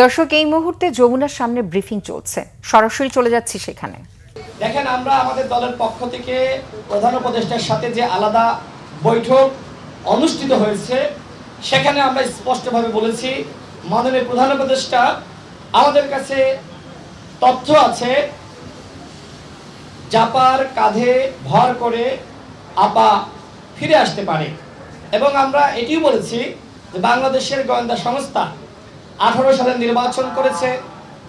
দর্শক, এই মুহূর্তে যমুনার সামনে ব্রিফিং চলছে, সরাসরি চলে যাচ্ছি সেখানে। দেখেন, আমরা আমাদের দলের পক্ষ থেকে প্রধান উপদেষ্টার সাথে যে আলাদা বৈঠক অনুষ্ঠিত হয়েছে, সেখানে আমরা স্পষ্টভাবে বলেছি, মাননীয় প্রধান উপদেষ্টা, আমাদের কাছে তথ্য আছে জাপার কাঁধে ভর করে আপা ফিরে আসতে পারে। এবং আমরা এটিও বলেছি যে বাংলাদেশের গোয়েন্দা সংস্থা 18 সালে নির্বাচন করেছে,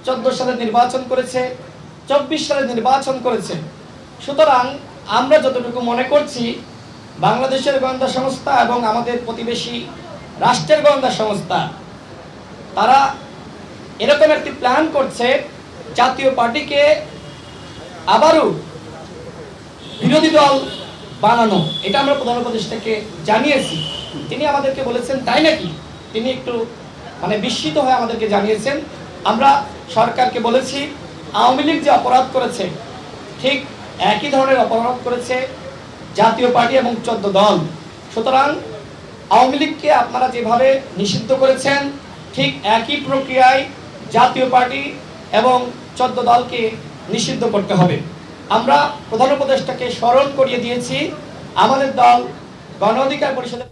14 সালে নির্বাচন করেছে, 24 সালে নির্বাচন করেছে। সুতরাং আমরা যতটুকু মনে করছি, বাংলাদেশের গোয়েন্দা সংস্থা এবং আমাদের প্রতিবেশী রাষ্ট্রের গোয়েন্দা সংস্থা তারা এরকম একটি প্ল্যান করছে, জাতীয় পার্টিকে আবারও বিরোধী দল বানানো। এটা আমরা প্রধান উপদেষ্টাকে জানিয়েছি। তিনি আমাদেরকে বলেছেন, তাই নাকি? তিনি একটু বিস্মিত হয়ে আমাদেরকে জানিয়েছেন। আমরা সরকারকে বলেছি, আওয়ামী লীগ যে অপরাধ করেছে, ঠিক একই ধরনের অপরাধ করেছে জাতীয় পার্টি এবং 14 দল। সুতরাং আওয়ামী লীগকে আপনারা যেভাবে নিষিদ্ধ করেছেন, ঠিক একই প্রক্রিয়ায় জাতীয় পার্টি এবং 14 দলকে নিষিদ্ধ করতে হবে। আমরা প্রধান উপদেষ্টাকে স্মরণ করিয়ে দিয়েছি, আমাদের দল গণ অধিকার পরিষদের